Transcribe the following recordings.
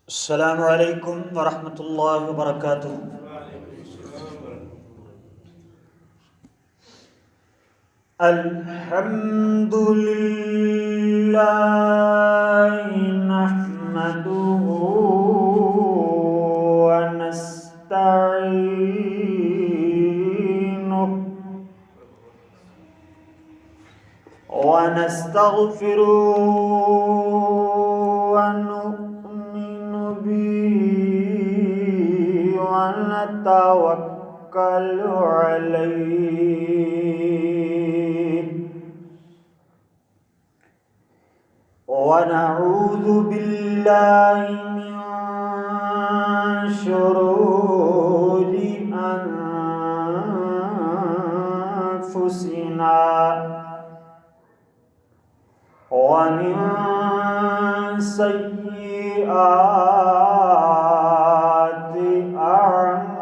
السلام عليكم ورحمة الله وبركاته. الحمد لله نحمده ونستعينه ونستغفره ونؤمن به ونتوكل عليه ونعوذ بالله من شرور أنفسنا ومن سيئات أعمالنا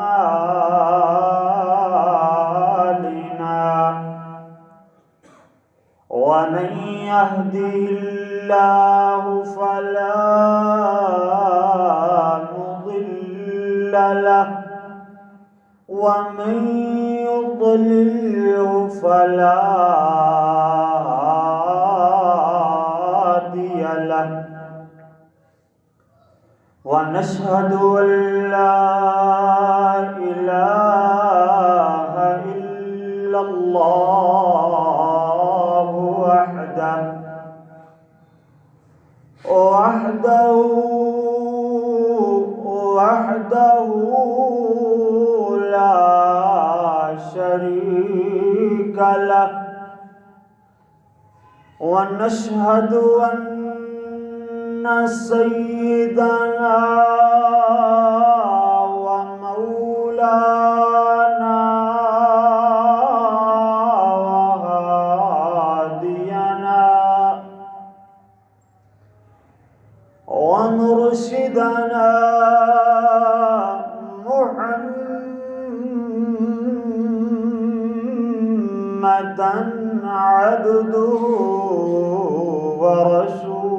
ومن يهده الله فلا مضل له ومن يضلل فلا هادي له ونشهد أن لا إله إلا الله وحده لا شريك له ونشهد أن سيدنا ومولانا وهادينا ومرشدنا محمدا عبده ورسوله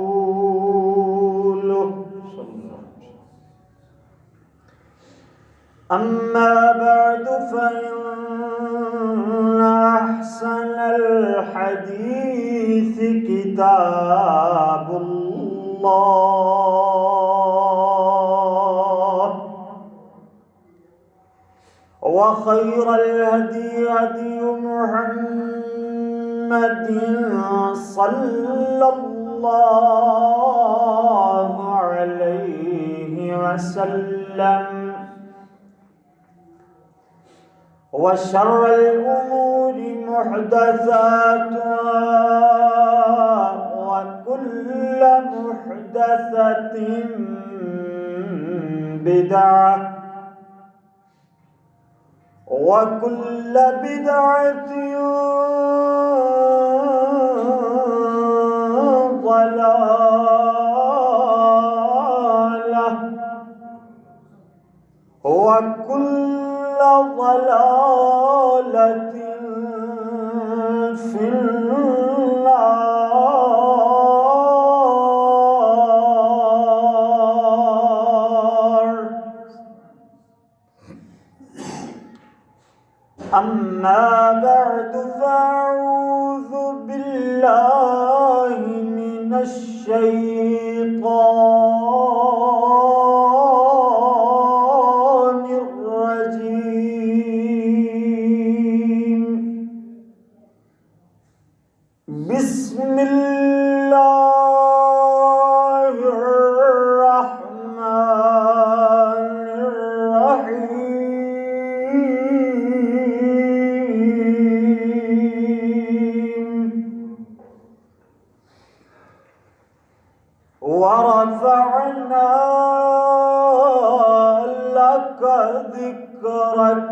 أما بعد فإن أحسن الحديث كتاب الله وخير الهدي هدي محمد صلى الله عليه وسلم وشر الأمور محدثاتها وكل محدثة بدعة وكل بدعة ضلالة وكل ضلالة في النار. أما بعد فأعوذ بالله من الشيطان الرجيم. بسم الله الرحمن الرحيم. ورفعنا لك ذكرك.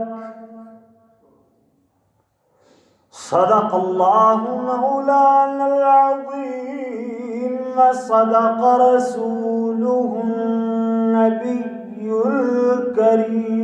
صدق الله مولانا العظيم وصدق رسوله النبي الكريم.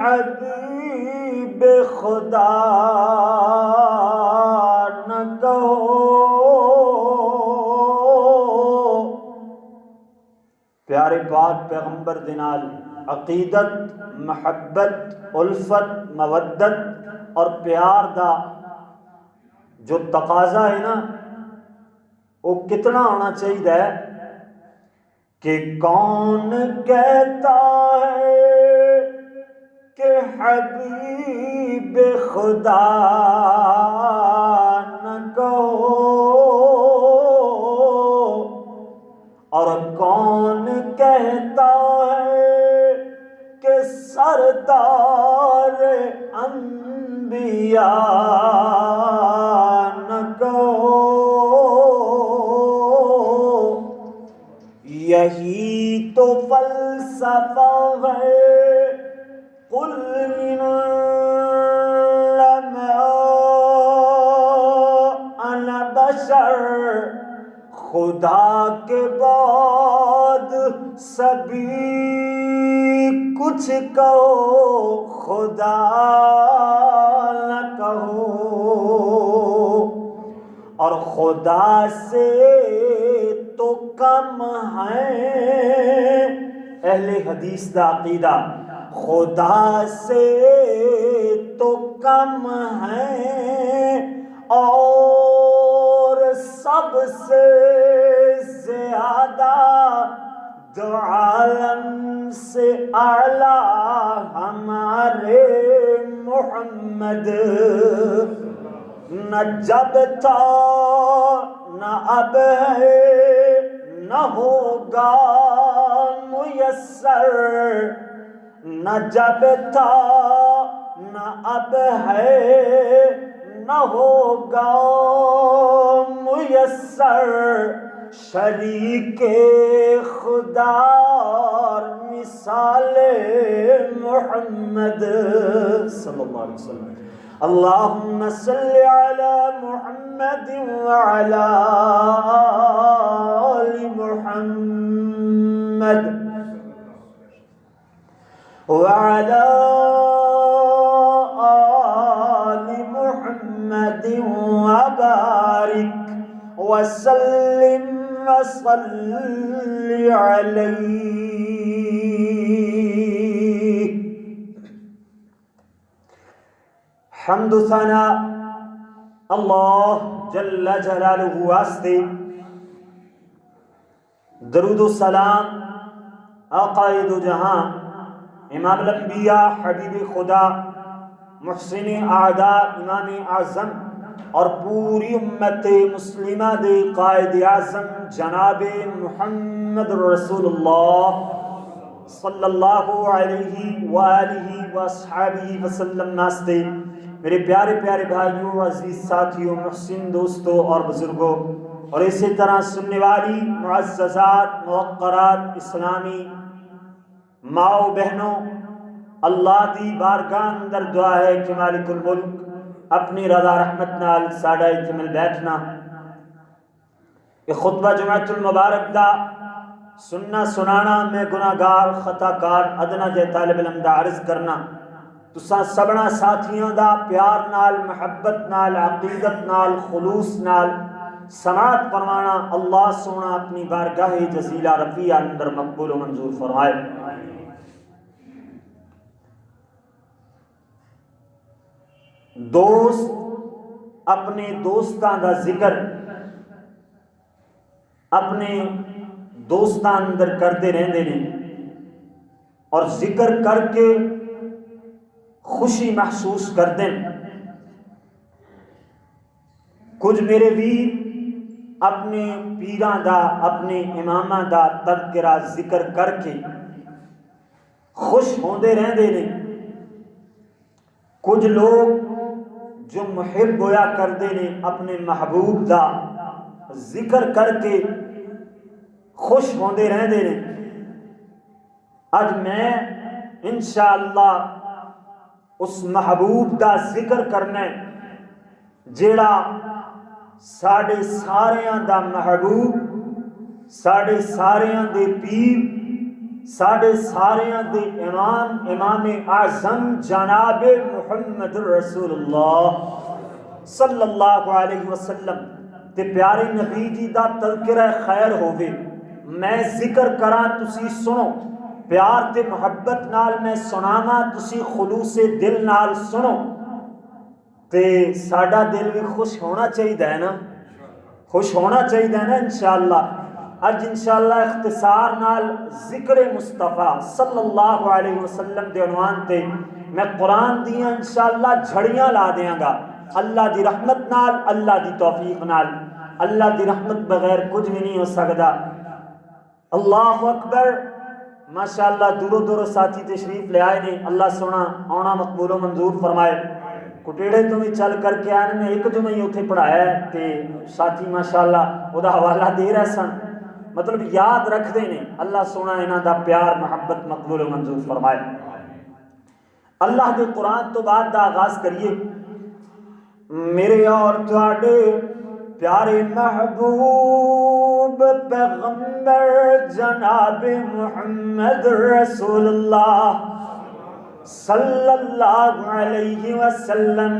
حبیب خدا نہ کہو۔ پیارے پاک پیغمبر دے نال عقیدت، محبت، الفت، مودت اور پیار دا جو تقاضا ہے نا وہ کتنا ہونا چاہیے کہ کون کہتا ہے کہ حبیب خدا نہ کہو، اور کون کہتا ہے کہ سردار انبیاء نہ کہو۔ یہی تو فلسفہ ہے قل انما انا بشر، خدا کے بعد سبھی کچھ کہو، خدا نہ کہو، اور خدا سے تو کم ہے اہل حدیث دا عقیدہ، خدا سے تو کم ہے اور سب سے زیادہ دو عالم سے اعلیٰ ہمارے محمد، نہ جب تھا نہ اب ہے نہ ہوگا میسر، نہ جب تھا نہ اب ہے نہ ہوگا میسر، شریک خدا اور مثال محمد صلی اللہ علیہ وسلم۔ اللہم صلی علی محمد وعلی آل محمد وعلی آل محمد وبارک وسلم وصلی علیہ۔ حمد و ثنا اللہ جل جلالہ واسطے، درود و سلام آقائے دو جہاں، امام الانبیاء، حبیب خدا، محسن اعداء، امام اعظم اور پوری امت مسلمہ دے قائد اعظم جناب محمد رسول اللہ صلی اللہ علیہ وآلہ وصحبہ وسلم ناستے۔ میرے پیارے پیارے بھائیوں، عزیز ساتھیوں، محسن دوستوں اور بزرگوں، اور اسی طرح سننے والی معززات موقرات اسلامی ماؤ بہنوں، اللہ دی بارگاہ اندر دعا ہے کہ مالک الملک اپنی رضا رحمت نال ساڈا ایتھے مل بیٹھنا، یہ خطبہ جمعۃ المبارک دا سننا سنانا، میں گناہگار خطا کار ادنا جے طالب علم دا عرض کرنا، تساں سبنا ساتھیاں دا پیار نال، محبت نال، عقیدت نال، خلوص نال سماعت فرمانا، اللہ سونا اپنی بارگاہ جزیلہ رفیع اندر مقبول و منظور فرمائے۔ دوست اپنے دوستاں دا ذکر اپنے دوستاں اندر کرتے رہندے نے، اور ذکر کر کے خوشی محسوس کرتے ہیں۔ کچھ میرے ویر اپنے پیراں دا، اپنے اماماں دا تذکرہ ذکر کر کے خوش ہوندے رہندے نے، کچھ لوگ جو محب ہویا کرتے نے اپنے محبوب دا ذکر کر کے خوش ہوندے رہندے نے۔ اج میں انشاءاللہ اس محبوب دا ذکر کرنا ہے جیڑا ساڑے ساریاں دا محبوب، ساڑے ساریاں دے پیر، ساڈے ساریاں دے امام امام اعظم جناب محمد رسول اللہ صلی اللہ علیہ وسلم تے پیارے نبی جی دا تذکرہ خیر ہووے، میں ذکر کراں تسی سنو، پیار تے محبت نال میں سناواں تسی خلوص دل نال سنو تے ساڈا دل بھی خوش ہونا چاہیے نا، خوش ہونا چاہیے نا انشاءاللہ۔ اج انشاءاللہ اختصار نال ذکر مصطفیٰ صلی اللہ علیہ وسلم دے عنوان تے میں قرآن دیاں انشاءاللہ جھڑیاں لا دیاں گا، اللہ دی رحمت نال، اللہ دی توفیق نال۔ اللہ دی رحمت بغیر کچھ بھی نہیں ہو سکتا۔ اللہ اکبر، ماشاءاللہ دورو دورو ساتھی تشریف لے آئے نے، اللہ سونا آنا مقبول و منظور فرمائے۔ کٹیڑے تو بھی چل کر کے آنے میں ایک جمعہ ہی اتنے پڑھایا ہے تے ساتھی ماشاءاللہ وہ دا حوالہ دے رہے سن، مطلب یاد رکھ دے نے، اللہ سونا انہاں دا پیار محبت مقبول و منظور فرمائے۔ اللہ کے قرآن تو بعد دا آغاز کریے۔ میرے اور تواڈے پیارے محبوب پیغمبر جناب محمد رسول اللہ صلی اللہ علیہ وسلم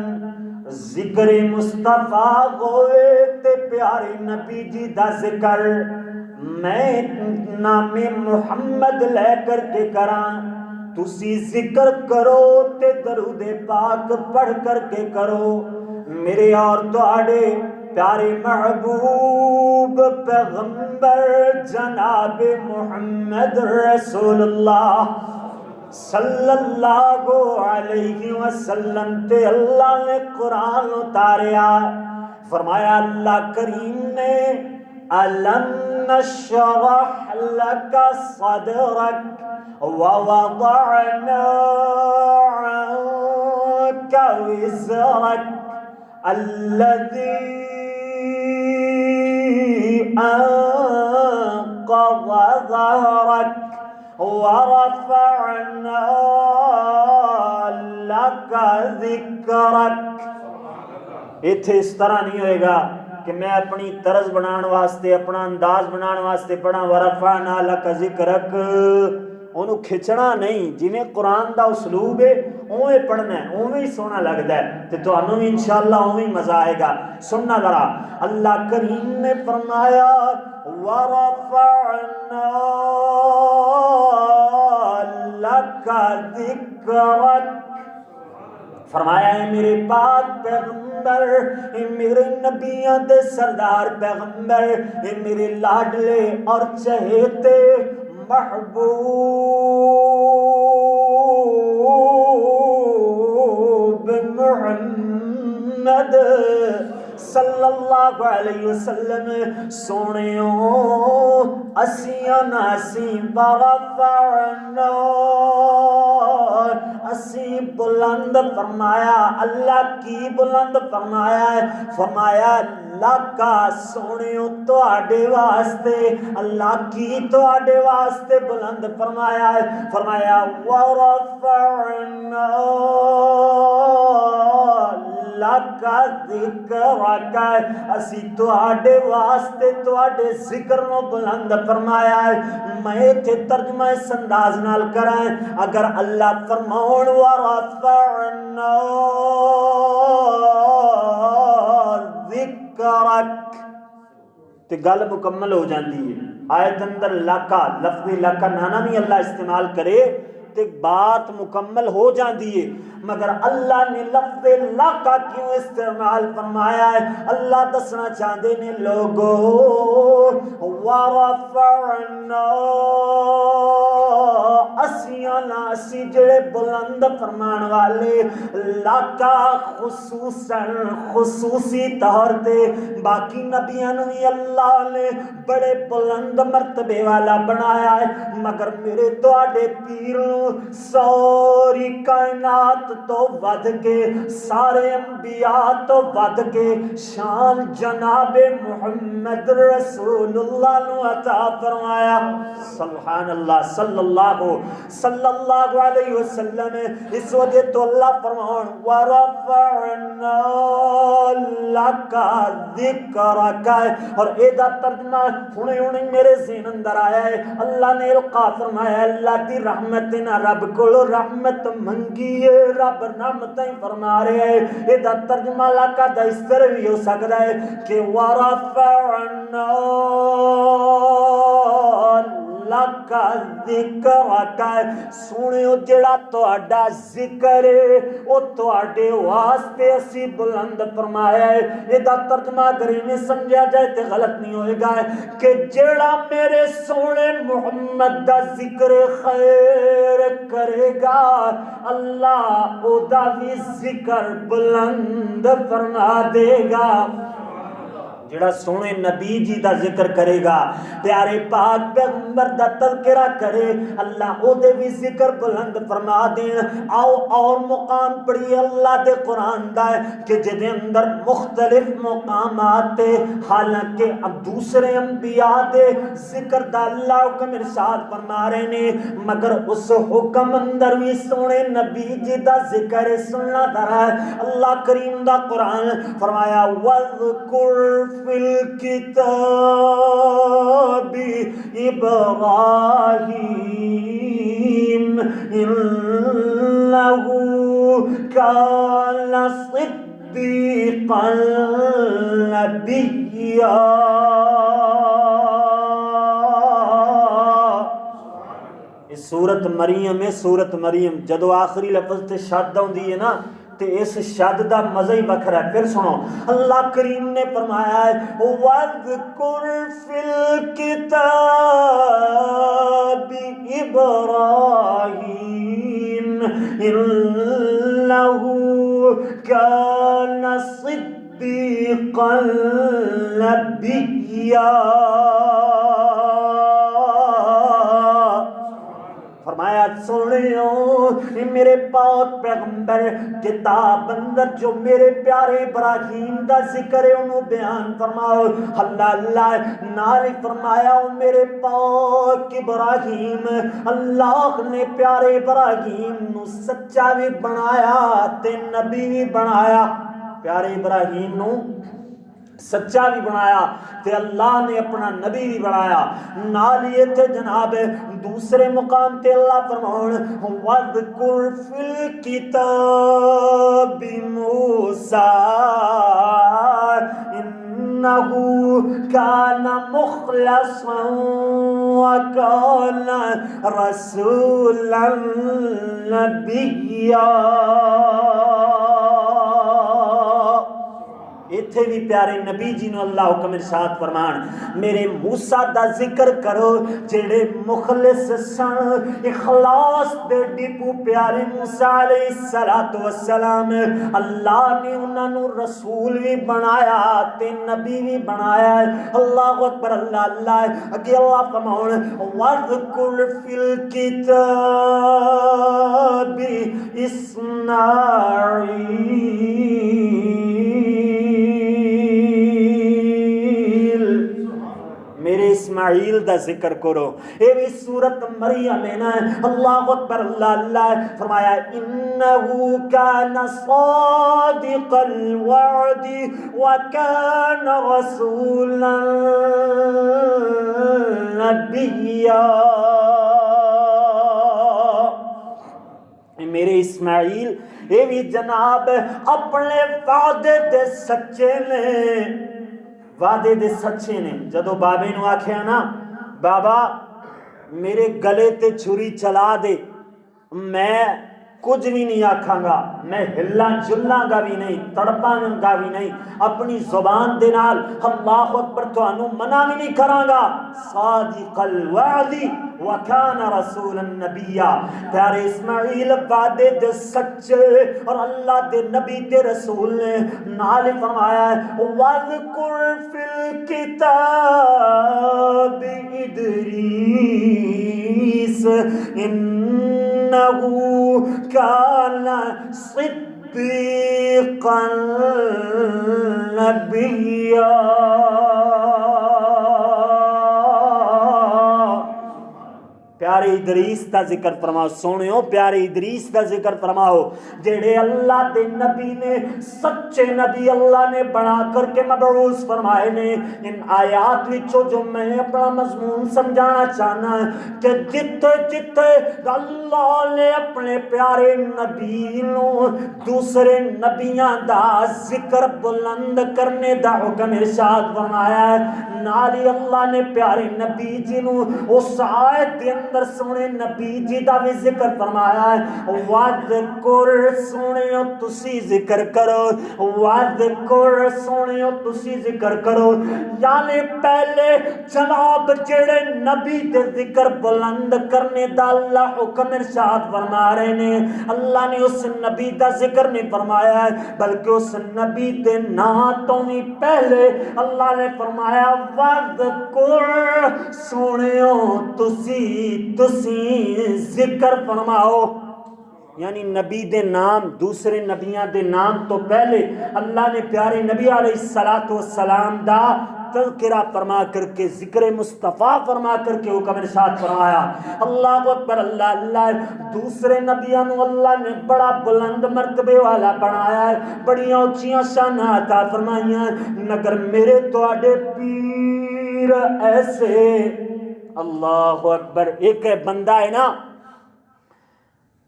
ذکر مصطفیٰ ہوئے تے پیارے نبی جی دا ذکر میں نام محمد لے کر کے کراں، تسی ذکر کرو تے درود پاک پڑھ کر کے کرو۔ میرے اور تواڈے پیارے محبوب پیغمبر جناب محمد رسول اللہ صلی اللہ علیہ وسلم تے اللہ نے قرآن اتاریا، فرمایا اللہ کریم نے أَلَمْ نَشْرَحْ لَكَ صَدْرَكَ وَوَضَعْنَا عَنْكَ وِزْرَكَ الَّذِي أَنقَضَ ظَهْرَكَ وَرَفَعْنَا لَكَ ذِكْرَكَ۔ اتھے اس طرح نہیں ہوئے گا کہ میں اپنی طرز بنان واسطے، اپنا انداز بنان واسطے پڑھا وَرَفَعْنَا لَكَ ذِكْرَكَ، انہوں کھچنا نہیں، جنہیں قرآن دا اسلوب ہے اوے پڑھنا ہے، اوے سونا لگتا ہے تے تو انہوں بھی انشاءاللہ اوے مزہ آئے گا۔ سننا ذرا، اللہ کریم نے فرمایا وَرَفَعْنَا لَكَ ذِكْرَكَ، فرمایا ہے میرے پاک پیغمبر، اے میرے نبیوں دے سردار پیغمبر، اے میرے لاڈلے اور چہیتے محبوب محمد صلی اللہ علیہ وسلم سونیوں اسیاں ناسی ورفعنا، اسی بلند فرمایا، اللہ کی بلند فرمایا ہے، فرمایا اللہ کا سونیوں تو آڈے واسطے، اللہ کی تو آڈے واسطے بلند فرمایا ہے، فرمایا وَرَفَعْنَا لَكَ ذِكْرَكَ، اسی تو آڈے واسطے تو آڈے ذکر نو بلند فرمایا ہے۔ میں تھے ترجمہ اس انداز نال کرائیں، اگر اللہ فرماؤن وَرَفَعْنَا ذِكْرَكَ تے گل مکمل ہو جاندی ہے۔ آیت اندر لاکا، لفظ لاکا نانا بھی اللہ استعمال کرے تے بات مکمل ہو جاندی ہے، مگر اللہ نے لفظ لاکا کیوں استعمال فرمایا ہے؟ اللہ دسنا چاہتے نے لوگو وَرَفَعْنَا، اسیاں ناسی جڑے بلند فرمان والے، لاکا خصوصی طور تے باقی نبیان بھی اللہ نے بڑے بلند مرتبے والا بنایا ہے، مگر میرے تواڈے پیر ساری کائنات تو ود کے، سارے انبیاء تو ود کے شان جناب محمد رسول اللہ نو عطا فرمایا۔ سبحان اللہ، صلی اللہ صلی اللہ علیہ وسلم. اس وجہ تو اللہ فرمان وَرَفَعْنَا لَكَ ذِكْرَكَ, اور ایدہ ترجمہ ہونے میرے ذہن اندر آیا ہے. اللہ نے القا فرمایا اللہ کی رحمت نہ رب کو رحمت منگی ہے, رب رحمتیں فرما رہے ہیں. ایدہ ترجمہ لکا دا اس طرح بھی ہو سکتا ہے کہ وَرَفَعْنَا لَكَ ذِكْرَكَ, سنیو جڑا تہاڈا ذکر ہے او تہاڈے واسطے اسی بلند فرمایا ہے. ایدہ ترجمہ اگر میں سمجھا جائے تو غلط نہیں ہوئے گا کہ جڑا میرے سونے محمد دا ذکر خیر کرے گا اللہ او دا بھی ذکر بلند فرما دے گا. جڑا سونے نبی جی دا ذکر کرے گا, پیارے پاک پیغمبر دا تذکرہ کرے, اللہ او دے بھی ذکر بلند فرما دین. آؤ اور مقام پڑھی اللہ دے قرآن دا ہے کہ جدے اندر مختلف مقامات تے, حالانکہ اب دوسرے انبیاء دے ذکر دا اللہ حکم ارشاد فرما رہے نے, مگر اس حکم اندر بھی سونے نبی جی دا ذکر سننا دھرا ہے. اللہ کریم دا قرآن فرمایا وَذْكُرْ فِي الْكِتَابِ إِبْرَاهِيمَ إِنَّهُ كَانَ صِدِّيقًا نَبِيًّا. سورت مریم ہے, سورت مریم جدو آخری لفظ تے شد ہوندی ہے نا تے اس شد دا مزہ ہی وکھرا ہے. پھر سنو اللہ کریم نے فرمایا ہے وَاذْكُرْ فِي الْكِتَابِ إِبْرَاهِيمَ إِنَّهُ كَانَ صِدِّيقًا نَبِيًّا. فرمایا سنیو میرے پاک پیغمبر کتاب اندر جو میرے پیارے ابراہیم دا ذکر ہے انہوں بیان فرماؤ. اللہ اللہ نال فرمایا میرے پاک ابراہیم, اللہ نے پیارے ابراہیم نو سچا بھی بنایا تے نبی بھی بنایا. پیارے ابراہیم نو سچا بھی بنایا تے اللہ نے اپنا نبی بھی بنایا. نالیے تھے جناب دوسرے مقام تے اللہ فرماؤں وَاذْكُرْ فِي الْكِتَابِ مُوسَىٰ إِنَّهُ كَانَ مُخْلَصًا وَكَانَ رَسُولًا نَبِيًّا. ایتھے بھی پیارے نبی جی نو اللہ حکم ارشاد فرمان میرے موسیٰ دا ذکر کرو جڑے مخلص سن, اخلاص دے ڈپو پیارے موسیٰ علیہ السلام. اللہ نے انہاں نو رسول بھی بنایا تے نبی بھی بنایا. اللہ اکبر اللہ اللہ. اگے اللہ فرماؤں وَاذْكُرْ فِي الْكِتَابِ إِسْمَاعِيلَ, میرے اسماعیل دا ذکر کرو. اے بھی سورت مریم ہے نا. اللہ اکبر اللہ اللہ. فرمایا انہو کان صادق الوعد وکان رسولا نبیا. میرے اسماعیل اے بھی جناب اپنے وعدے دے سچے نے, وعدے دے سچے نے. جدو بابے نو آکھیا نا بابا میرے گلے تے چھری چلا دے, میں کچھ بھی نہیں آکھاں گا, میں ہلا جلاں گا بھی نہیں, تڑپاں گا بھی نہیں, اپنی زبان دے نال اللہ اکبر تانوں منع بھی نہیں کراں گا. صادق الوعد وکان رسولا نبیا. پیارے اسماعیل وعدے دے سچے اور اللہ دے نبی دے رسول نے. نال فرمایا وَاذْكُرْ فِي الْكِتَابِ إِدْرِيسَ إِنَّهُ كَانَ صِدِّيقًا نَبِيًّا. پیارے ادریس دا ذکر فرماؤ سونیو، پیارے ادریس دا ذکر فرماؤ جڑے اللہ دے نبی نے، سچے نبی اللہ نے بنا کر کے مبعوث فرمائے نے۔ ان آیات وچوں جو میں اپنا مضمون سمجھانا چاہنا ہے کہ جتھے جتھے اللہ نے اپنے پیارے نبی نو دوسرے نبیاں دا ذکر بلند کرنے دا حکم ارشاد فرمایا ہے، نالی اللہ نے پیارے نبی جی نو اس آیت دے اندر سونے نبی جی دا بھی ذکر فرمایا ہے، وَذْكُرْ سونیو تسی ذکر کرو، وَذْكُرْ سونیو تسی ذکر کرو، یعنی پہلے جناب جڑے نبی دے ذکر بلند کرنے دا اللہ حکم ارشاد فرما رہے نے، اللہ نے اس نبی دا ذکر نہیں فرمایا ہے بلکہ اس نبی دے نام تو بھی پہلے اللہ نے فرمایا وَذْكُرْ سونیو تسی ذکر فرماؤ، یعنی نبی دے نام دوسرے نبیاں دے نام تو پہلے اللہ نے پیارے نبی علیہ السلام دا تذکرہ فرما کر کے ذکر مصطفیٰ فرما کر کے حکم ارشاد فرمایا۔ اللہ اکبر، اللہ اللہ، دوسرے نبیوں کو اللہ نے بڑا بلند مرتبے والا بنایا ہے، بڑی اونچیاں شاناں عطا فرمائیاں، مگر میرے تواڈے پیر ایسے، اللہ اکبر، ایک بندہ ہے نا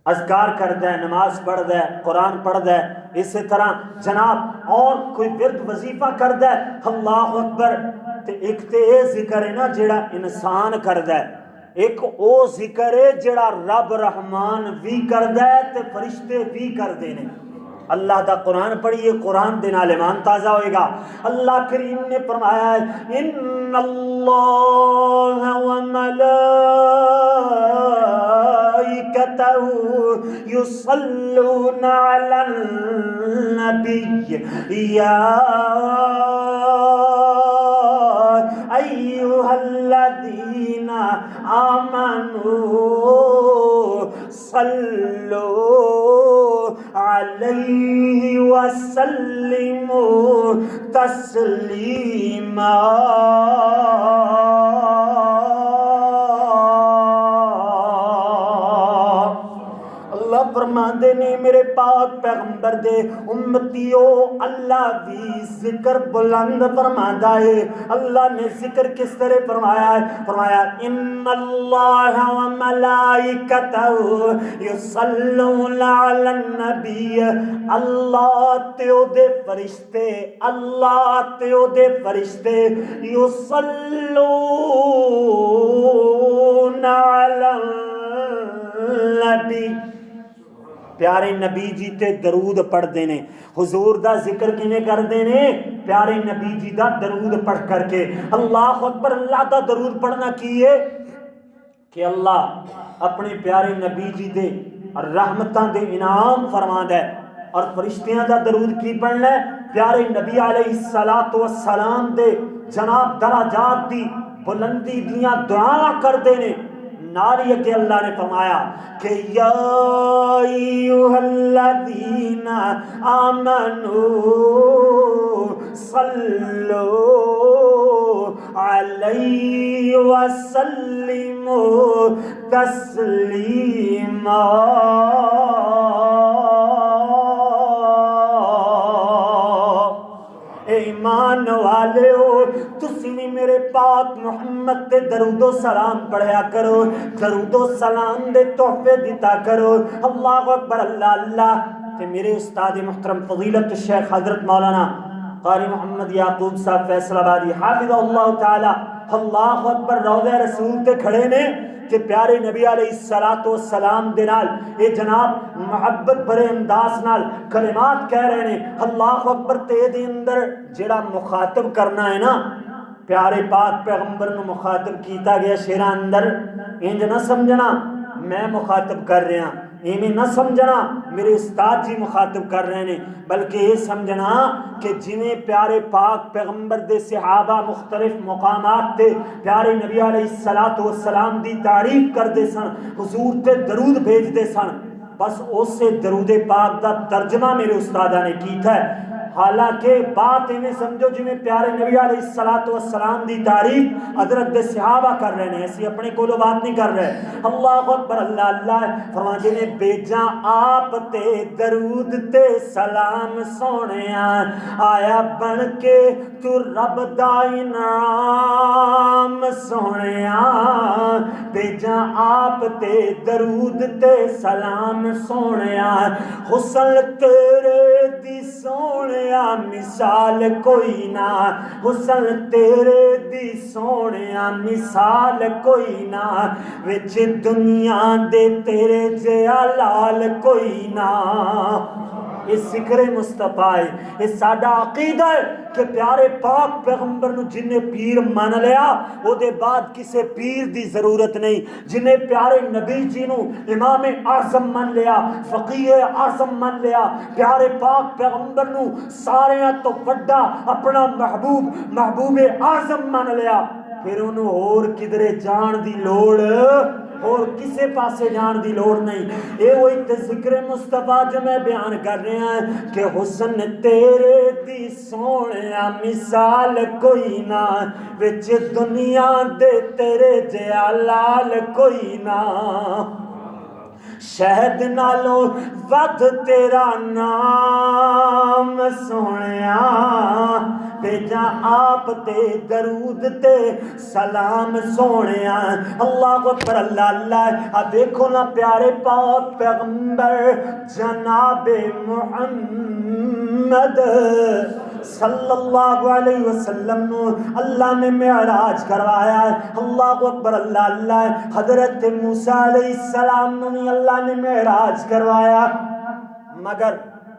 اذکار کرتا ہے، نماز پڑھتا ہے، قرآن پڑھتا ہے، اسی طرح جناب اور کوئی ورد وظیفہ کرتا ہے، اللہ اکبر، تے ایک تے اے ذکر ہے نا جڑا انسان کرتا ہے، ایک او ذکر ہے جڑا رب رحمان بھی کرتا ہے تے فرشتے بھی کردے نے۔ اللہ دا قرآن پڑھیے، قرآن دے نال ایمان تازہ ہوئے گا۔ اللہ کریم نے فرمایا ہے ان اللہ و ملائکتہ یصلون علی النبی یا ایھا الذین آمنوا صلوا علیہ وسلموا تسلیما۔ اللہ فرماندے نے میرے پاک پیغمبر دے امتیو، اللہ بھی ذکر بلند فرماندا ہے۔ اللہ نے ذکر کس طرح فرمایا ہے؟ فرمایا ان اللہ و ملائکتہ یصلون علی النبی، اللہ تے او دے فرشتے، اللہ تے او دے فرشتے یصلون علی النبی، پیارے نبی جی تے درود پڑھ دینے، حضور دا ذکر کینے کر دینے؟ پیارے نبی جی دا درود پڑھ کر کے۔ اللہ اکبر، اللہ دا درود پڑھنا کیے کہ اللہ اپنے پیارے نبی جی دے رحمتاں دے انعام فرماندا ہے، اور فرشتیاں دا درود کی پڑھنا ہے؟ پیارے نبی علیہ السلام دے جناب درجات دی بلندی دیاں دعا کر دینے۔ ناری کہ اللہ نے فرمایا کہ یا ایھا الذین آمنوا صلوا علیہ وسلموا تسلیما۔ ایمان والے ہو، تسی بھی میرے پاک محمد تے درود و سلام پڑھیا کرو، درود و سلام دے تحفے دیتا کرو۔ اللہ اکبر، اللہ اللہ۔ تے میرے استاد محترم فضیلت الشیخ حضرت مولانا قاری محمد یعقوب صاحب فیصل آبادی حافظ اللہ تعالی، اللہ اکبر، روضہ رسول تے کھڑے نے کہ پیارے نبی علیہ السلام دے نال اے جناب محبت بڑے انداز نال کلمات کہہ رہے ہیں۔ اللہ اکبر، تے دے اندر جڑا مخاطب کرنا ہے نا، پیارے پاک پیغمبر نو مخاطب کیتا گیا شیرا اندر، انج نہ سمجھنا میں مخاطب کر رہا، ایویں نہ سمجھنا میرے استاد جی مخاطب کر رہے ہیں، بلکہ یہ سمجھنا کہ جنہیں پیارے پاک پیغمبر دے صحابہ مختلف مقامات تے پیارے نبی علیہ السلام دی تعریف کر دے سن، حضور تے درود بھیج دے سن، بس اس سے درود پاک دا ترجمہ میرے استادہ نے کیتا ہے۔ حالانکہ بات انہیں سمجھو جی میں پیارے نبی علیہ السلام دی تعریف حضرت دے صحابہ کر رہے ہیں، ایسی اپنے کولو بات نہیں کر رہے۔ اللہ اکبر، اللہ اللہ فرماتے نے بیجاں آپ تے درود تے سلام سونیا، آیا بن کے تو رب دا انعام سونیا، بیجاں آپ تے درود تے سلام سونیا، حسن تیرے دی سونیا مثال کوئی نہ، حسن تیرے دی سونیا مثال کوئی نہ، وچ دنیا دے تیرے جیا لال کوئی نہ۔ یہ ذکر مصطفیٰ ہے، یہ ساڈا عقیدہ ہے کہ پیارے پاک پیغمبر نو جن نے پیر مان لیا او دے بعد کسے پیر دی ضرورت نہیں، جنہیں پیارے نبی جی نو امام اعظم مان لیا، فقیہ اعظم مان لیا، پیارے پاک پیغمبر نو سارے تو بڑا اپنا محبوب اعظم مان لیا، پھر انہوں اور کدرے جان دی لوڑ اور کسے پاسے جان دی لوڑ نہیں۔ اے وہی ذکر مصطفیٰ جو میں بیان کر رہے ہیں کہ حسن تیرے دی سونیا مثال کوئی نہ، وچ دنیا دے تیرے جیا لال کوئی نہ، شہد نالوں ود تیرا نام سونیا، بھیجا آپ تے درود تے سلام سونیا۔ اللہ اکبر، اللہ اللہ، اب دیکھو نا پیارے پاک پیغمبر جناب محمد صلی اللہ علیہ وسلم نو اللہ نے معراج کروایا ہے۔ اللہ اکبر، اللہ اللہ، حضرت موسیٰ علیہ السلام نو اللہ نے معراج کروایا، مگر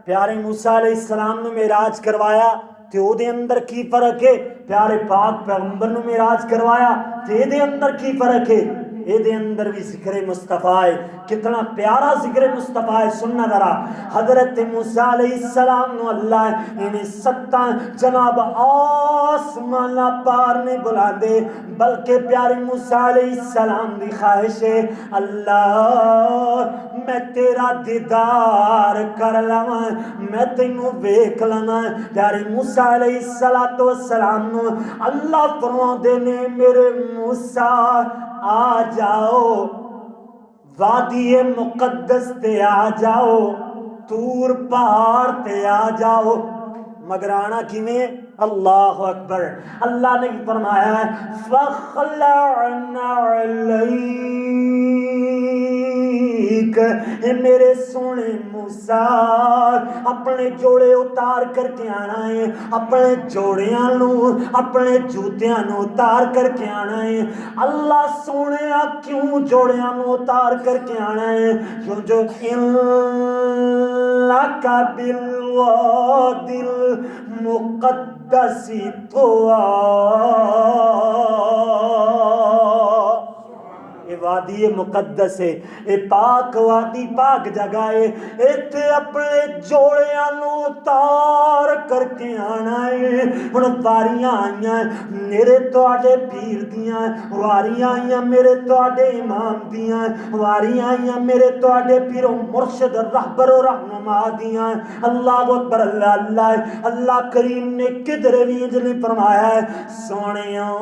پیارے موسیٰ علیہ السلام نے معراج کروایا تے او دے اندر کی فرق ہے، پیارے پاک پیغمبر نے معراج کروایا تے دے اندر کی فرق ہے؟ اے دے اندر بھی ذکر مصطفیٰ ہے، کتنا پیارا ذکر مصطفیٰ ہے، سننا ذرا۔ حضرت موسیٰ علیہ السلام نو اللہ انہیں ستاں جناب آسمان پار نہیں بلا دے، بلکہ پیارے موسیٰ علیہ السلام دی خواہش ہے، اللہ میں تیرا دیدار کر لواں، میں تینوں ویکھ لواں۔ پیارے موسیٰ علیہ السلام نو اللہ فرماندے نے میرے موسیٰ آ جاؤ، وادی مقدس تے آ جاؤ، طور پہاڑ تے آ جاؤ، مگر آنا کیویں؟ اللہ اکبر، اللہ نے فرمایا ہے فَخْلَعْنَا عَلَيْكَ، اے میرے سونے موسیٰ اپنے جوڑے اتار کر کے آنا ہے، اپنے جوڑیاں نو اپنے جوتیاں نو اتار کر کے آنا ہے۔ اللہ سونے کیوں جوڑیاں نو اتار کر کے آنا ہے؟ کیوں جو إِنَّكَ بِالْوَادِ الْمُقَدَّسِ طُوًى، یہ وادی مقدس ہے، یہ پاک وادی پاک جگہ ہے، ایتھے اپنے جوڑیاں نو اتار کر کے آنا ہے۔ ہن واریاں آئیاں میرے تواڈے پیر دیاں، واریاں آئیاں میرے تواڈے امام دیاں، واریاں آئیاں میرے تواڈے پیر و مرشد رہبر و رہنما دیاں۔ اللہ اکبر، اللہ اللہ، اللہ کریم نے کدھر بھی انج نہیں فرمایا ہے سونیاں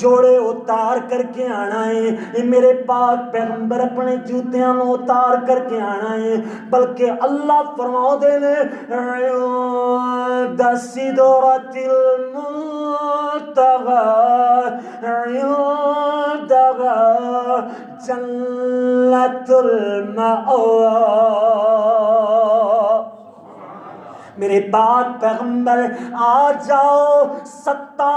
جوڑے اتار کر کے آنا ہے، یہ میرے پاک پیغمبر اپنے جوتیاں نو اتار کر کے آنا ہے، بلکہ اللہ فرما دے نے عند سدرۃ المنتہی، عندہا جنت المأوی۔ میرے پاک پیغمبر آ جاؤ، ستا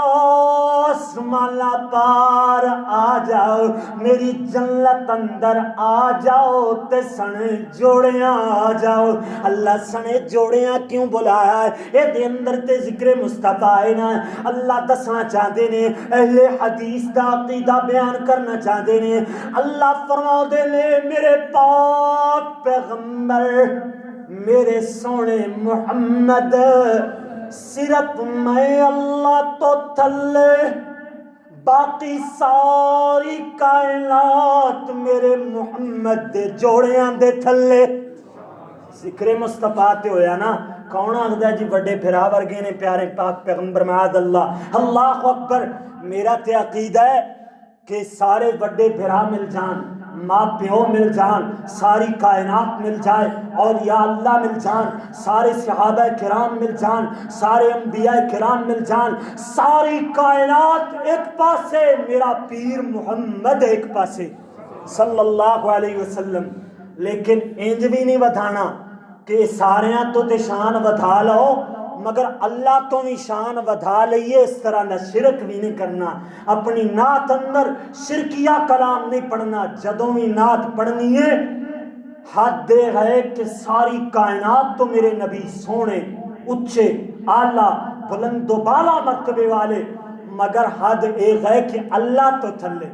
آسمان پار آ جاؤ، میری جنت اندر آ جاؤ تے سنے جوڑیاں آ جاؤ۔ اللہ سنے جوڑیاں کیوں بلایا ہے؟ اے دے اندر تے ذکر مصطفیٰ ہے نا، اللہ دسنا چاہتے نے، اہل حدیث دا عقیدہ بیان کرنا چاہتے نے۔ اللہ فرما دے نے میرے پاک پیغمبر میرے سونے محمد، صرف میں اللہ تو تھلے باقی ساری کائنات میرے محمد دے جوڑیاں دے تھلے، ذکر مصطفیٰ تے ہویا نا، کون آخدا جی وڈے بھرا ورگے نے پیارے پاک پیغمبر معاذ اللہ. اللہ اکبر. میرا تے عقیدہ ہے کہ سارے وڈے بھرا مل جان، ماں پیو مل جان، ساری کائنات مل جائے، اور یا اللہ مل جان، سارے صحابہ کرام مل جان، سارے انبیاء کرام مل جان، ساری کائنات ایک پاسے، میرا پیر محمد ایک پاسے صلی اللہ علیہ وسلم. لیکن انج بھی نہیں بتانا کہ ساریاں تو تے شان ودھا لو مگر اللہ تو بھی شان ودھا لئیے، اس طرح نہ شرک بھی نہیں کرنا. اپنی نعت اندر شرکیہ کلام نہیں پڑھنا. جدوں بھی نعت پڑھنی ہے حد دے ہے کہ ساری کائنات تو میرے نبی سونے اچھے اعلیٰ بلند و بالا مرتبے والے، مگر حد ایک ہے کہ اللہ تو تھلے.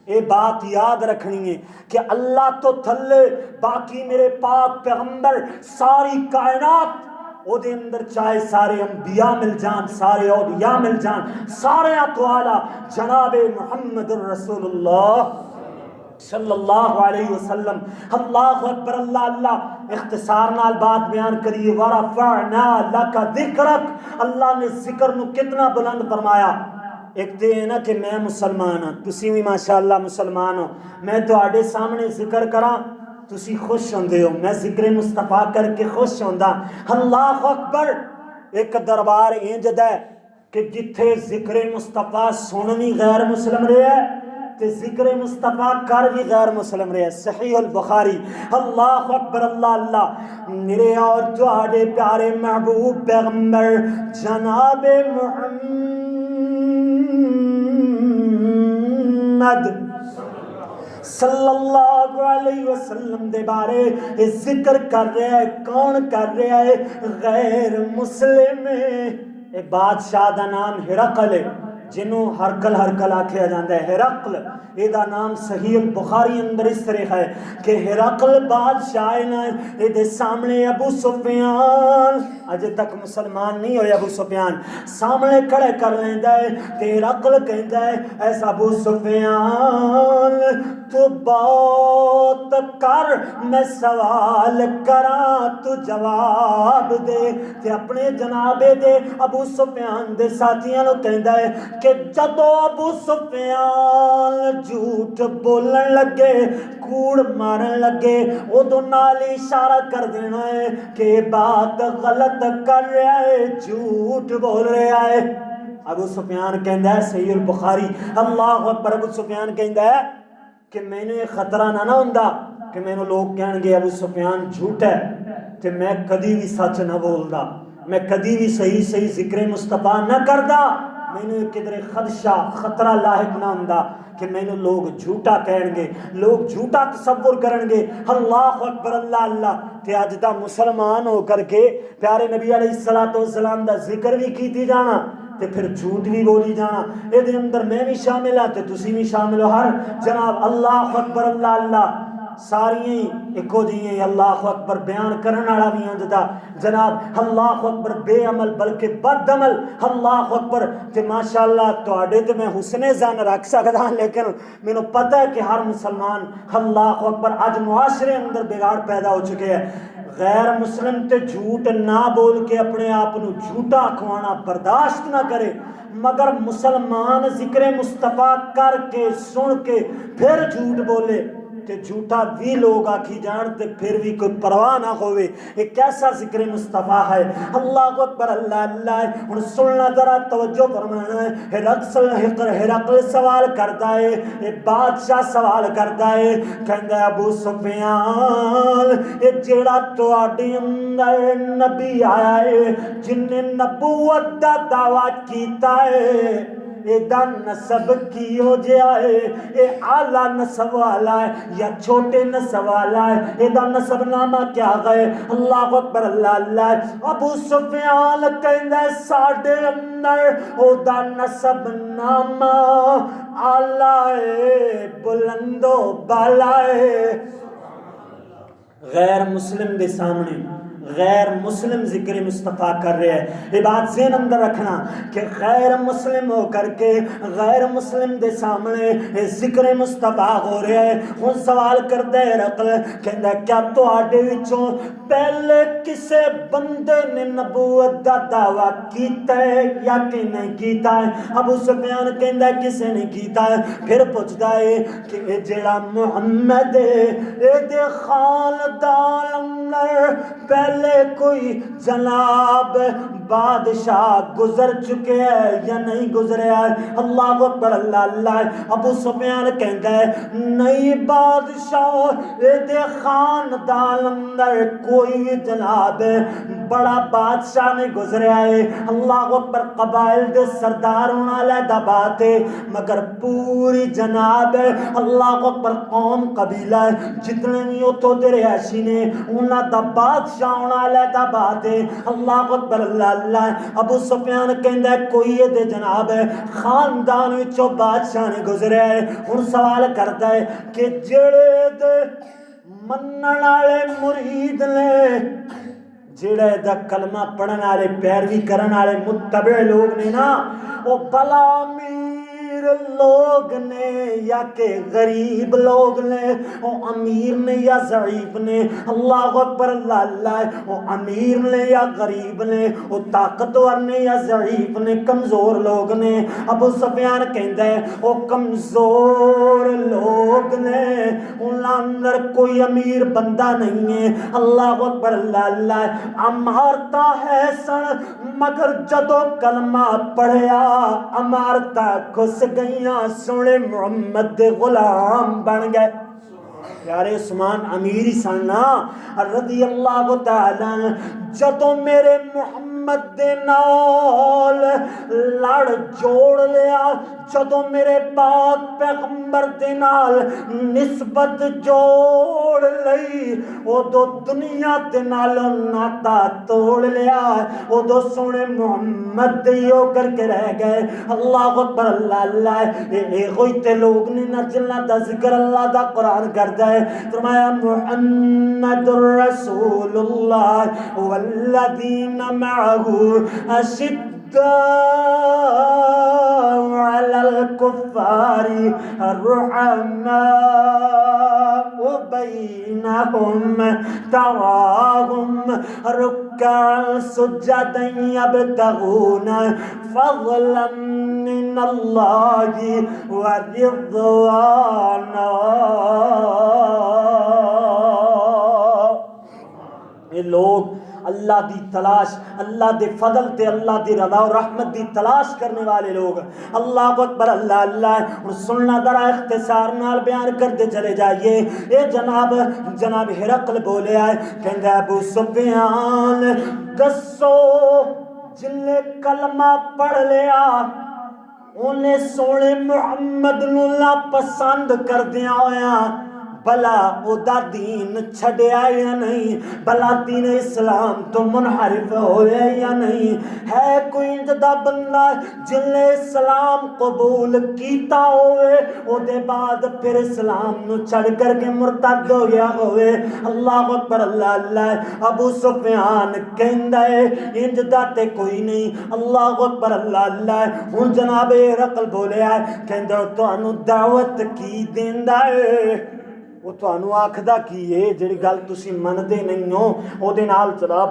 یہ بات یاد رکھنی ہے کہ اللہ تو تھلے، باقی میرے پاک پیغمبر ساری کائنات او دے اندر چاہے سارے انبیاء مل جان، سارے اولیاء مل جان، سارے تو اعلیٰ جناب محمد رسول اللہ صلی اللہ علیہ وسلم. اللہ اکبر. اللہ اللہ. اختصار نال بات بیان کریے. ورفعنا لک ذکرک. اللہ نے ذکر نو کتنا بلند فرمایا. ایک تے ہے نا کہ میں مسلمان ہوں، تسی بھی ماشاءاللہ مسلمان ہو، میں تواڈے سامنے ذکر کراں تسی خوش ہوندے ہو، میں ذکر مصطفیٰ کر کے خوش ہوندا. اللہ اکبر. ایک دربار انج دا ہے کہ جتھے ذکر مصطفیٰ سن بھی غیر مسلم رہے ہے تے ذکر مصطفیٰ کر بھی غیر مسلم رہے. صحیح البخاری. اللہ اکبر. اللہ اللہ. میرے اور تواڈے پیارے محبوب پیغمبر جناب محمد صلی اللہ علیہ وسلم دے بارے ذکر کر رہا ہے. کون کر رہا ہے؟ غیر مسلم. اے بادشاہ دا نام ہرقل ہے، جنوں ہرکل آکھیا جاندا ہے. ہرقل اے دا نام صحیح البخاری اندر اس طرح ہے کہ ہرقل بادشاہ نا دے سامنے ابو سفیان اجے تک مسلمان نہیں ہوئے، ابو سفیان سامنے کھڑے کر لیندا ہے تے ہرقل کہندا ہے ایسا ابو سفیان تو بات کر، میں سوال کراں تو جواب دے. تے اپنے جنابے دے ابو سفیان دے ساتھیاں نو کہندا ہے کہ جدو ابو سفیان جھوٹ بولن لگے، کوڑ مارن لگے، ادو نال اشارہ کر دینا ہے کہ بات غلط کر رہا ہے، جھوٹ بول رہا ہے. ابو سفیان کہندا ہے صحیح البخاری. اللہ اکبر. ابو سفیان کہندا ہے کہ میں نے خطرہ نہ ہوندا کہ میں لوگ کہن گے ابو سفیان جھوٹ ہے تے میں کدی بھی سچ نہ بولدا، میں کدی بھی صحیح ذکر مصطفیٰ نہ کردا. میں کدھر خدشہ خطرہ لاحق نہ ہوندا کہ میں لوگ جھوٹا کہن گے، لوگ جھوٹا تصور کرن گے. اللہ اکبر. اللہ اللہ. تے اج دا مسلمان ہو کر کے پیارے نبی علیہ السلام دا ذکر بھی کیتی جانا تے پھر جھوٹ بھی بولی جانا. اے دے اندر میں بھی شامل ہاں تے تسی بھی شامل ہو. ہر جناب اللہ اکبر. اللہ اللہ. ساری ایکو جی. اللہ اکبر. بیان کرن والا بھی انجدا جناب اللہ اکبر بے عمل بلکہ بد عمل. اللہ اکبر. تے ماشاءاللہ تواڈے تے میں حسن ظن رکھ سکدا، لیکن مینوں پتہ ہے کہ ہر مسلمان اللہ اکبر اج معاشرے اندر بگاڑ پیدا ہو چکے ہیں. غیر مسلم تے جھوٹ نہ بول کے اپنے آپ نو جھوٹا کھوانا برداشت نہ کرے، مگر مسلمان ذکر مصطفیٰ کر کے سن کے پھر جھوٹ بولے تے جھوٹا بھی لوگ آکھی جان تے پھر بھی کوئی پرواہ نہ ہوئے. ایک کیسا ذکر مصطفیٰ ہے. اللہ اکبر. اللہ اللہ. ہن سننا ذرا توجہ فرمانا ہے. ہرقل سوال کردا ہے، اے بادشاہ سوال کردا ہے، کہندا ابو سفیان اے جیڑا تواڈے اندر نبی آیا ہے جن نے نبوت دا دعویٰ کیتا ہے، اے دا نسب کی ہو جیا ہے؟ اے اعلیٰ نسب والا ہے یا چھوٹے نسب والا ہے؟ اے دا نسب نامہ کیا گئے؟ اللہ اکبر. اللہ اللہ. ابو سفیان کہندا ہے ساڈے اندر او دا نسب نامہ اعلیٰ ہے، بلند و بالا ہے. غیر مسلم دے سامنے غیر مسلم ذکر مصطفیٰ کر رہے ہیں. یہ بات ذہن اندر رکھنا کہ غیر مسلم ہو کر کے غیر مسلم دے سامنے ذکر مصطفیٰ ہو رہا ہے. ہن سوال کردا ہے ہرقل، کہندا کیا تواڈے وچوں پہلے کسے بندے نے نبوت دا دعویٰ کیتا ہے یا کہ نہیں کیتا ہے؟ ابو سفیان کہندا کسے نہیں کیتا ہے. پھر پوچھدا ہے کہ جڑا محمد ہے اے دے خاندان اندر پہلے کوئی جناب بادشاہ گزر چکے ہیں یا نہیں گزرے ہیں؟ اللہ اکبر اللہ اللہ. ابو سفیان کہندا ہے نہیں بادشاہ اے دے خاندان اندر کوئی جناب بڑا بادشاہ نہیں گزریا ہے. اللہ اکبر. قبائل دے سردار ہونا علیحدہ بات ہے مگر پوری جناب اللہ اکبر قوم قبیلہ جتنے بھی اتھو دے رہائشی نے انہاں دا بادشاہ ہونا علیحدہ بات ہے. اللہ اکبر اللہ اللہ. ابو سفیان کہندا ہے کوئی دے جناب خاندان وچوں بادشاہ نے گزریا ہے. ہن سوال کردا ہے کہ جڑے دے منن والے مرید نے، جڑے دا کلمہ پڑھن والے پیروی کرن والے متبع لوگ نے نا، وہ بلا امیر لوگ نے یا کہ غریب لوگ نے، وہ امیر نے یا ضعیف نے. اللہ اکبر اللہ اللہ. وہ امیر نے یا غریب نے، وہ طاقتور نے یا ضعیف نے، کمزور لوگ نے. ابو سفیان کہندا ہے وہ کمزور لوگ نے، انہاں اندر کوئی امیر بندہ نہیں ہے. اللہ اکبر اللہ اللہ. امارتا ہے سن مگر جدو کلمہ پڑھیا امارتا کھس گئیاں، سونے محمد دے غلام بن گئے. پیارے عثمان امیر ہی سننا رضی اللہ تعالی. جدو میرے محمد دے نال لڑ جوڑ لیا، جدو میرے پاک پیغمبر دے نال نسبت جوڑ لئی، او دو دنیا دے نال ناتا توڑ لیا، او دو سونے محمد دیو کر کے رہ گئے. اللہ اکبر اللہ اللہ. اے ہوئی تے لوگ نے نہ جنہ دا ذکر اللہ دا قرآن کردا ہے. فرمایا محمد رسول اللہ والذین معه اشداء علی الکفار الرحماء بینہم تراہم رکعا سجدا یبتغون فضلا من اللہ ورضوانا. یہ لوگ اللہ دی تلاش، اللہ دے فضل تے اللہ دی رضا و رحمت دی تلاش کرنے والے لوگ. اللہ اکبر اللہ اللہ. سننا ذرا اختصار نال بیان کرتے چلے جائیے. اے جناب ہرقل بولے آئے، کہندا ابو سفیان دسو جن نے کلمہ پڑھ لیا انہیں سونے محمد نو پسند کر دیا ہویا، بلا او دا دین چھڑیا یا نہیں، بلا دین اسلام تو منحرف ہویا یا نہیں. ہے کوئی انجدہ بندہ جن نے اسلام قبول کیتا ہوئے او دے بعد پھر اسلام نو چھڑ کر کے مرتد ہو گیا ہوئے؟ اللہ اکبر اللہ اللہ. ابو سفیان کہندا ہے انجدہ تے کوئی نہیں. اللہ اکبر اللہ اللہ. ہن جناب ہرقل بولے آئے، کہندا تو انو دعوت کی دیندا ہے، وہ تو انو آکھدا کی ہے جڑی گل تسی مندے نہیں ہو او دے نال جناب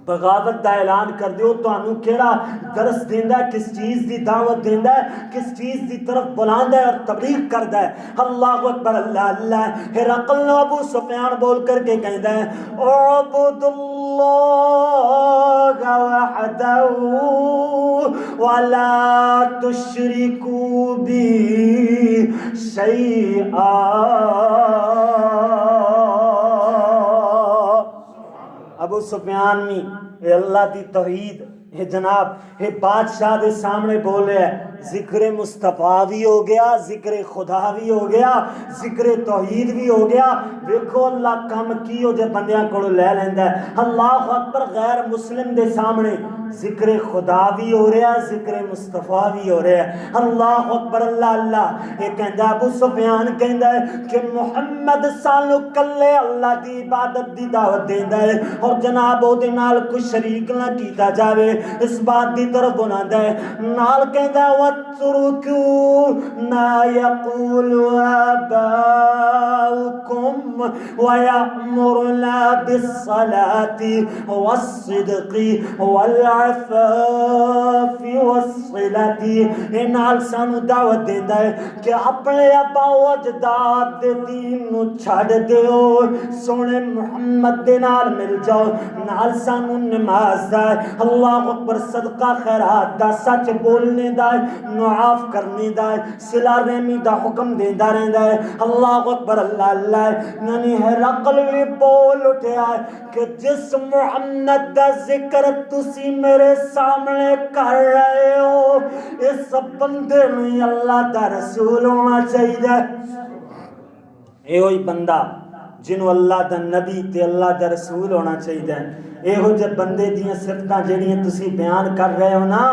بغاوت دا اعلان کر دیو. تو انو کیڑا درس دیندا ہے، کس چیز دی دعوت دیندا ہے، کس چیز دی طرف بلاندا ہے اور تبلیغ کردا ہے؟ اللہ اکبر اللہ اللہ. ہرقل ابو سفیان بول کر کے کہندا ہے اعبد اللہ وحدہ ولا تشرکوا بی شیئا. ابو سفیان میں اے اللہ دی توحید یہ جناب یہ بادشاہ دے سامنے بولے ہے ذکر مصطفیٰ بھی ہو گیا، ذکر خدا بھی ہو گیا، ذکر توحید بھی ہو گیا. دیکھو اللہ کم کی ہو جے بندیاں کو لے لیندا ہے. اللہ اکبر. غیر مسلم دے سامنے ذکر خدا بھی ہو رہا ہے، ذکر مصطفیٰ بھی ہو رہا ہے. اللہ اکبر. اللہ اللہ. یہ کہندا ابو سفیان کہندا ہے کہ محمد سانو کلے اللہ دی عبادت دی دعوت دیندا ہے اور جناب او دے نال کوئی شریک نہ کیتا جاوے، اس بات دی طرف بناتا ہے. نال کہندا وَاتْرُكُوا مَا يَقُولُ آبَاؤُكُمْ وَيَأْمُرُنَا بِالصَّلَاةِ وَالصِّدْقِ وَالْعَفَافِ وَالصِّلَةِ. یہ نال سانو دعوت دیندا ہے کہ اپنے ابا و اجداد دے دین نو چھڈ دیو، سونے محمد دے نال مل جاؤ. نال سانو نماز دا ہے، اللہ اکبر، صدقہ خیرات دا، سچ بولنے دا، معاف کرنے دا، صلہ رحمی دا حکم دیندا رہندا ہے. اللہ اکبر. اللہ اللہ. یعنی ہرقل بھی بول اٹھیا ہے کہ جس محمد دا ذکر تسی میرے سامنے کر رہے ہو اس بندے میں اللہ دا رسول ہونا چاہیے. اے ہوئی بندہ جنہوں اللہ دا نبی تے اللہ دا رسول ہونا چاہیے. اے ہو جے بندے دیاں صفتاں جڑیاں تسی بیان کر رہے ہو نا،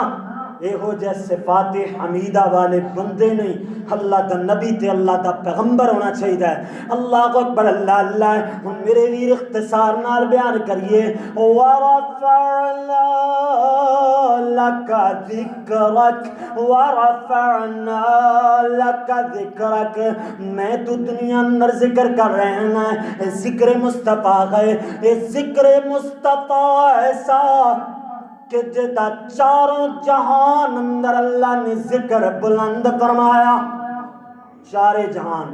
اے ہو جے صفات حمیدہ والے بندے نہیں، اللہ دا نبی تے اللہ دا پیغمبر ہونا چاہیے. اللہ اکبر. اللہ اللہ. ہن میرے ویر اختصار نال بیان کریے. وَرَفَعْنَا لَكَ ذِكْرَكَ وَرَفَعْنَا لَكَ ذِكْرَكَ. میں تو دنیا اندر ذکر کر رہے ہیں، ذکر مصطفیٰ گئے. یہ ذکر مصطفیٰ ایسا کہ جدا چاروں جہان اندر اللہ نے ذکر بلند فرمایا. چارے جہان.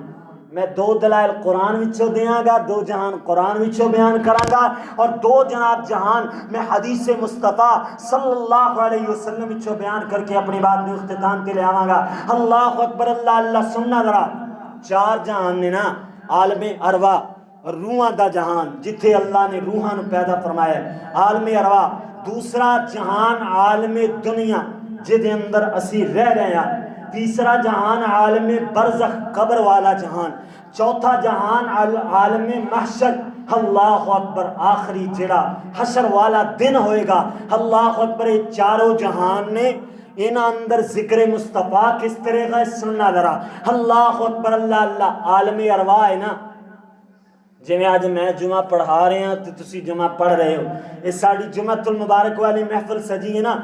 میں دو دلائل قرآن وچوں دیاں گا، دو جہان قرآن وچوں بیان کراں گا، اور دو جناب جہان میں حدیث مصطفیٰ صلی اللہ علیہ وسلم وچوں بیان کر کے اپنی بات میں اختتام کے لے آواں گا. اللہ اکبر. اللہ اللہ. سننا ذرا. چار جہان نے نا، عالم ارواح روحاں دا جہان جتھے اللہ نے روحاں نو پیدا فرمایا، عالم ارواح. دوسرا جہان عالم دنیا جدے اندر اسی رہ رہے ہیں. تیسرا جہان عالم برزخ قبر والا جہان. چوتھا جہان عالم محشر. اللہ اکبر. آخری جڑا حشر والا دن ہوئے گا. اللہ اکبر. یہ چاروں جہان نے ان اندر ذکر مصطفیٰ کس طرح کا سننا ذرا. اللہ اکبر. اللہ اللہ. عالم ارواح ہے نا، جی میں آج میں جمعہ پڑھا رہے ہیں تو تسی جمعہ پڑھ رہے ہو، اس ساڑی جمعۃ المبارک والی محفل سجی ہے نا،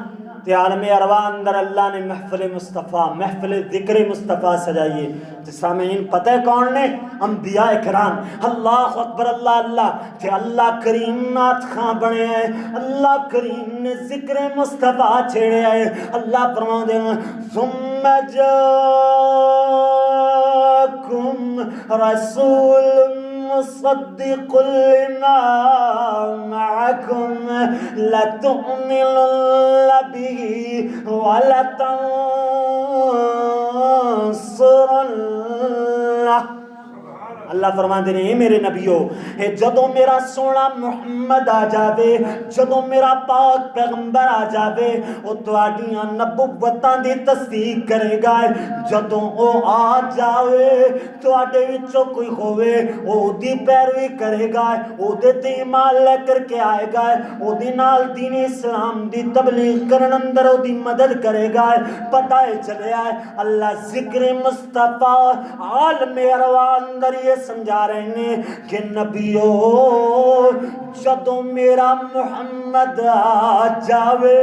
تے عالم ارواح اندر اللہ نے محفل مصطفیٰ، محفل ذکر مصطفیٰ سجائیے. تے سامعین پتہ ہے کون نے؟ انبیاء کرام. اللہ اکبر. اللہ اللہ. تے اللہ کریم نات خاں بنے ہیں، اللہ کریم نے ذکر مصطفیٰ چھیڑے ہیں. اللہ فرماؤں دے ثم جاءکم رسول مصدق لما معكم لتؤمنن به ولتنصرنه. اللہ فرماندے نے میرے نبیو جدو میرا سونا محمد آ جاوے، جدو میرا پاک پیغمبر آ جاوے، وہ تواڈیاں نبوتاں دی تصدیق کرے گا. جدو او آ جاوے تواڈے وچوں کوئی ہووے او دی پیروی کرے گا، او دے تے ایمان لے کر کے آئے گا، او دی نال دین اسلام دی تبلیغ کرن اندر او دی مدد کرے گا. پتہ چلے آئے اللہ ذکر مصطفیٰ عالم ارواح اندر یہ سمجھا رہے ہیں کہ نبیو جدو میرا محمد آ جاوے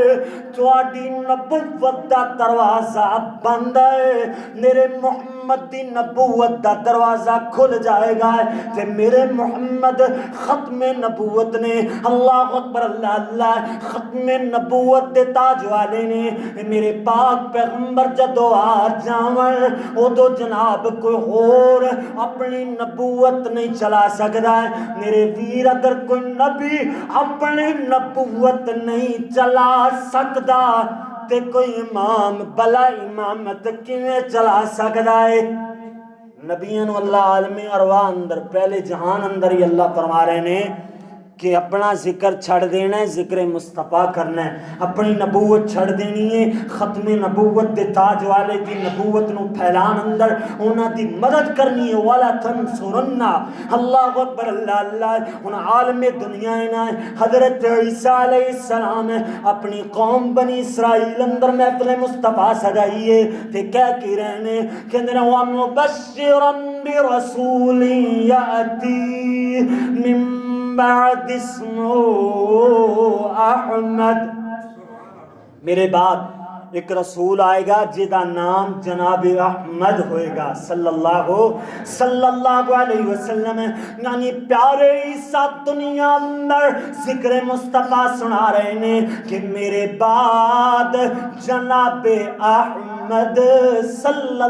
تواڈی نبوت دا دروازہ بند ہے، میرے محمد دی نبوت دا دروازہ کھل جائے گا. تے میرے محمد ختم نبوت نے، اللہ اکبر. اللہ اللہ. ختم نبوت دے تاج والے نے. میرے پاک پیغمبر جدو آ جاون ادو جناب کوئی اور اپنی نبوت نہیں چلا سکتا ہے. میرے ویر اگر کوئی نبی اپنی نبوت نہیں چلا سکتا تے کوئی امام بلا امامت کیویں چلا سکتا ہے؟ نبیوں اللہ عالم ارواح اندر پہلے جہان اندر ہی اللہ فرما رہے نے کہ اپنا ذکر چھڑ دینا ہے، ذکر مصطفیٰ کرنا ہے، اپنی نبوت چھڑ دینی ہے، ختم نبوت دے تاج والے دی نبوت نو پھیلان اندر انہاں دی مدد کرنی ہے۔ وَلَا تَنْصُرُنَّ، اللہ اکبر، اللہ اللہ۔ ان عالم دنیا نا حضرت عیسیٰ علیہ السلام اپنی قوم بنی اسرائیل اندر محفل مصطفیٰ سجائیے تے کہہ کی رہنے کہ وَمُبَشِّرًا بِرَسُولٍ يَأْتِي مِن بعد اسمه احمد، میرے بعد ایک رسول آئے گا جدا نام جناب احمد ہوئے گا صلی اللہ علیہ وسلم۔ یعنی پیارے عیسیٰ دنیا اندر ذکر مصطفیٰ سنا رہے ہیں کہ میرے بعد جناب احمد صلی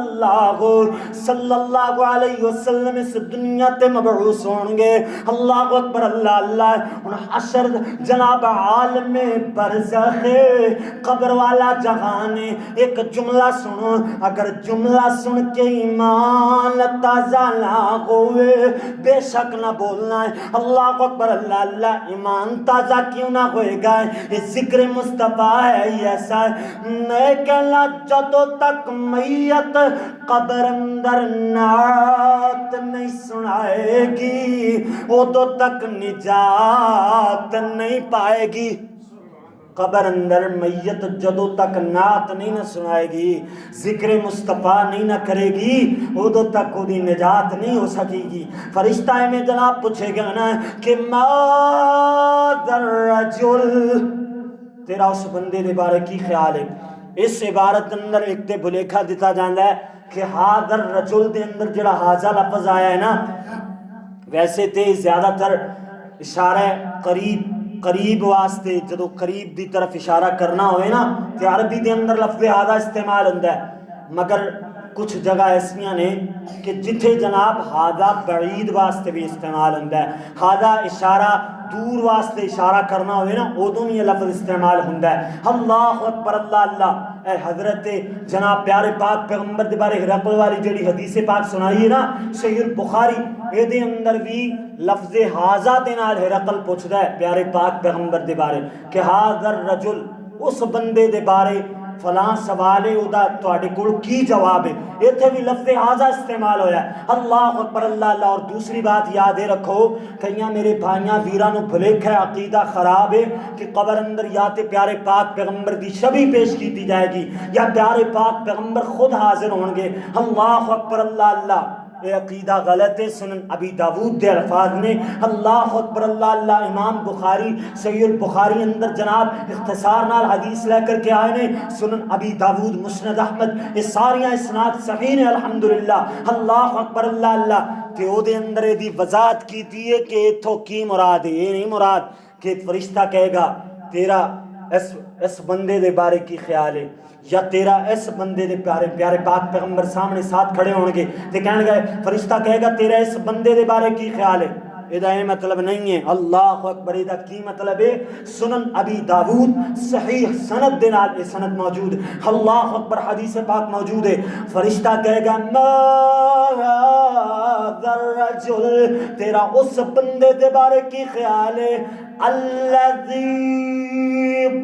اللہ علیہ وسلم اس دنیا تے مبعوث ہوں گے۔ اللہ اکبر، اللہ اللہ۔ ان حشر جناب عالم برزخ قبر والا جہانے ایک جملہ سنو، اگر جملہ سن کے ایمان تازہ نہ ہوئے بے شک نہ بولنا ہے۔ اللہ اکبر، اللہ اللہ۔ ایمان تازہ کیوں نہ ہوئے گا؟ یہ ذکر مصطفیٰ ہے، یہ ایسا ہے میں کہنا جدو تک میت قبر اندر نعت نہیں سنائے گی ادو تک نجات نہیں پائے گی۔ قبر اندر میت جدو تک نعت نہیں نہ سنائے گی، ذکر مصطفیٰ نہیں نہ کرے گی، ادو تک وہ نجات نہیں ہو سکے گی۔ فرشتہ میں جناب پوچھے گا نا کہ ماذا الرجل، تیرا اس بندے دے بارے کی خیال ہے؟ اس عبارت اندر ایک تے بھلیکھا دیتا جاندہ ہے کہ حاضر رجل دے اندر جڑا حاضر لفظ آیا ہے نا، ویسے تے زیادہ تر اشارہ قریب واسطے، جدو قریب دی طرف اشارہ کرنا ہوئے نا تے عربی دے اندر لفظ حاضر استعمال ہوندہ ہے، مگر کچھ جگہ ایسیاں نے کہ جتھے جناب حاضر بعید واسطے بھی استعمال ہوندہ ہے، حاضر اشارہ دور واسطے اشارہ کرنا ہوئے نا ادوں یہ لفظ استعمال ہوندہ ہے۔ اللہ اکبر، اللہ اللہ۔ اے حضرت جناب پیارے پاک پیغمبر دے بارے ہرقل والی جڑی حدیث پاک سنائی ہے نا صحیح البخاری، اے دے اندر بھی لفظ حاضا دے نال ہرقل پوچھدا ہے پیارے پاک پیغمبر دے بارے کہ حاضر رجل، اس بندے دے بارے فلاں سوال ہے، ادا تواڈے کول کی جواب ہے؟ ایتھے بھی لفظ حاضا استعمال ہویا ہے۔ اللہ اکبر، اللہ اللہ۔ اور دوسری بات یاد رکھو، کئیاں میرے بھائیاں ویراں نو بھلیکھ ہے، عقیدہ خراب ہے کہ قبر اندر یا تے پیارے پاک پیغمبر دی شبیہ پیش کیتی جائے گی یا پیارے پاک پیغمبر خود حاضر ہون گے۔ اللہ اکبر، اللہ اللہ۔ یہ عقیدہ غلط ہے۔ سنن ابی داود دے الفاظ نے اللہ اکبر، اللہ اللہ۔ امام بخاری صحیح البخاری اندر جناب اختصار نال حدیث لے کر کے آئے نے، سنن ابی داود، مسند احمد، یہ ساریاں اسناد صحیح نے الحمدللہ۔ اللہ اکبر، اللہ اللہ۔ کہ او دے اندر دی وضاحت کیتی ہے کہ اتھوں کی مراد ہے، یہ نہیں مراد کہ فرشتہ کہے گا تیرا اس بندے دے بارے کی خیال ہے، یا تیرا اس بندے دے پیارے پاک پیغمبر سامنے ساتھ کھڑے ہون گے تے کہن گے فرشتہ کہے گا تیرا اس بندے دے بارے کی خیال ہے، ادا یہ مطلب نہیں ہے۔ اللہ اکبر، ادا کی مطلب ہے؟ سنن ابی داود صحیح سند دے نال یہ سند موجود، اللہ اکبر، حدیث پاک موجود ہے۔ فرشتہ کہے گا ما ذا الرجل، تیرا اس بندے دے بارے کی خیال ہے الذی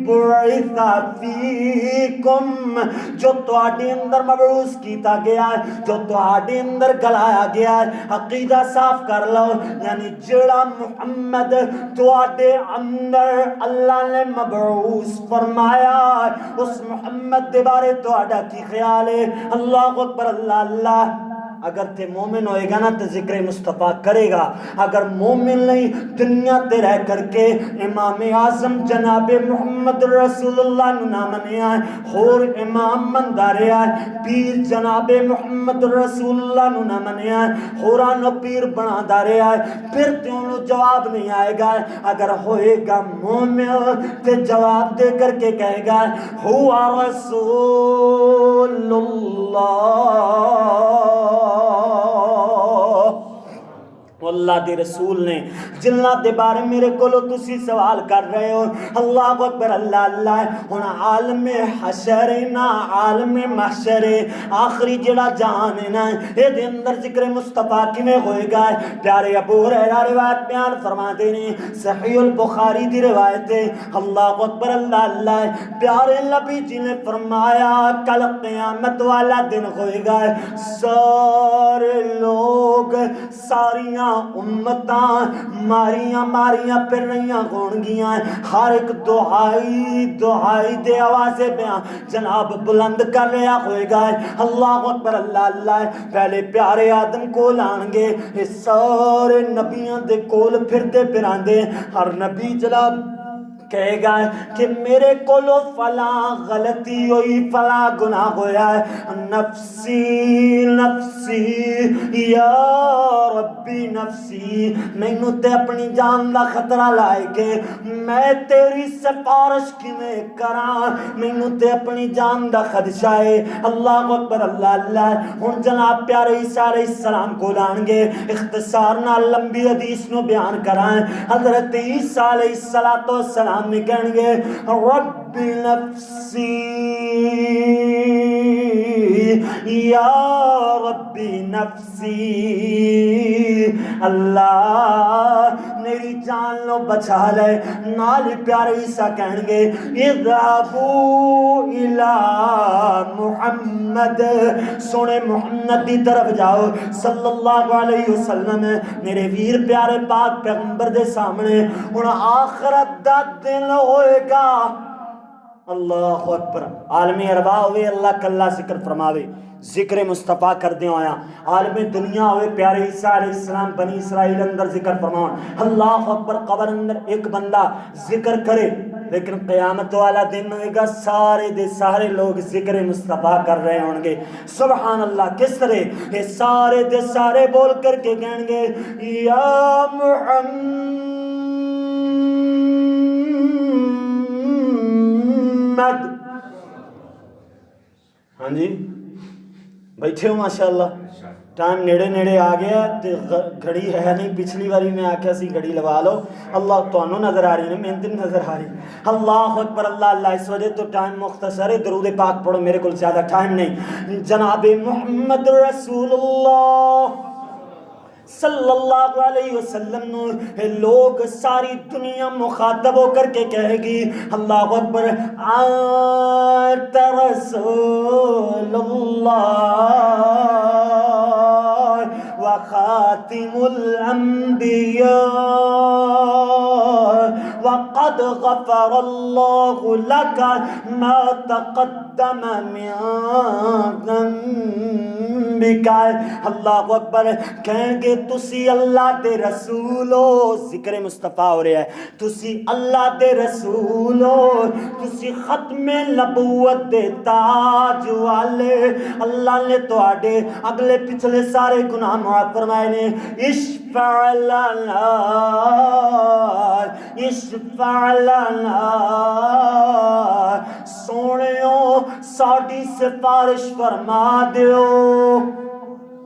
بعث فیکم، جو تواڈے اندر مبعوث کیتا گیا ہے، جو تواڈے اندر گلایا گیا ہے۔ عقیدہ صاف کر لو، یعنی جڑا محمد تواڈے اندر اللہ نے مبعوث فرمایا ہے، اس محمد دے بارے تواڈا کی خیال ہے؟ اللہ اکبر، اللہ اللہ۔ اگر تے مومن ہوئے گا نا تو ذکر مصطفیٰ کرے گا، اگر مومن نہیں دنیا تے رہ کر کے امام اعظم جناب محمد رسول اللہ نو نہ منیا ہے، اور امام مندہ رہا ہے، پیر جناب محمد رسول اللہ نو نہ منیا ہے، ہورانو پیر بنا دا رہا ہے، پھر تے انہوں جواب نہیں آئے گا۔ اگر ہوئے گا مومن تے جواب دے کر کے کہے گا ہوا رسول اللہ اللہ دے رسول نے جنہاں دے بارے میرے کولو تسی سوال کر رہے ہو. اللہ اکبر اللہ اللہ. ہن عالم حشر نا عالم محشر آخری جڑا جان ہے نا اے دے اندر ذکر مصطفیٰ کیویں ہوئے گا؟ پیارے ابو ہریرہ روایت بیان فرماتے ہیں، صحیح البخاری دی روایت ہے. اللہ اکبر اللہ اللہ. پیارے نبی جی نے فرمایا کل قیامت والا دن ہوئے گا، سارے لوگ ساریاں امتاں ماریاں ماریاں پھر رہیاں ہونگیاں، ہر ایک دعائی دعائی دے آوازے بیان جناب بلند کر رہا ہوئے گا. اللہ اکبر اللہ اللہ. پہلے پیارے آدم کو لانگے سارے نبیاں دے کول پھرتے پھراندے، ہر نبی جناب کہے گا کہ میرے کولو فلاں غلطی ہوئی فلاں گناہ ہویا ہے، نفسی نفسی یا ربی نفسی، مینوں تے اپنی جان دا خطرہ لائے کہ میں تیری سفارش کیویں کراں، مینوں تے اپنی جان دا خدشہ ہے. اللہ اکبر اللہ اللہ. ہن جناب پیارے عیسیٰ علیہ السلام کو لان گے، اختصار نال لمبی حدیث نو بیان کرائیں. حضرت عیسیٰ علیہ السلام میں کہیں گے رب نفسی یا ربی نفسی، اللہ میری جان لو بچا لے. نال پیارے عیسیٰ کہیں گے اذهبوا الی محمد، سونے محمد دی طرف جاؤ صلی اللہ علیہ وسلم. میرے ویر پیارے پاک پیغمبر دے سامنے ہن آخرت دا دن ہوئے گا. اللہ اکبر. عالم ارواح ہوئے اللہ کلا ذکر فرماوے، ذکر مصطفیٰ کر دیں آیا. عالم دنیا ہوئے پیارے عیسیٰ علیہ السلام بنی اسرائیل اندر ذکر فرماؤں. اللہ اکبر. قبر اندر ایک بندہ ذکر کرے، لیکن قیامت والا دن ہوئے گا سارے دے سارے لوگ ذکر مصطفیٰ کر رہے ہوں گے. سبحان اللہ. کس طرح یہ سارے دے سارے بول کر کے کہیں گے یا محمد. ہاں جی بیٹھے ہو ماشاءاللہ. ٹائم نیڑے نیڑے آ گیا تے گھڑی ہے نہیں، پچھلی باری میں آکھیا سی گھڑی لوا لو. اللہ تانوں نظر آ رہی ہے، میں تے نظر آ رہی. اللہ اکبر اللہ اللہ. اس وجہ تو ٹائم مختصر ہے، درود پاک پڑھو، میرے کو زیادہ ٹائم نہیں. جناب محمد رسول اللہ صلی اللہ علیہ وسلم نو لوگ ساری دنیا مخاطب ہو کر کے کہے گی اللہ اکبر انت رسول اللہ وخاتم الانبیاء وقد غفر اللہ لك ما تقدم من ذنبك. اللہ اکبر. کہیں گے تسی اللہ دے رسول ہو، ذکر مصطفیٰ ہو رہا ہے، تسی اللہ دے رسول ہو، تسی ختم نبوت دے تاج والے. اللہ نے تواڈے اگلے پچھلے سارے گناہ معاف فرمائے نے. اشفع لنا اشفع لنا، سونےو ساڈی سفارش فرما دیو.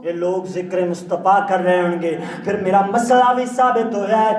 یہ لوگ ذکر مصطفیٰ کر رہے ہوں گے، پھر میرا مسئلہ بھی ثابت ہو جائے.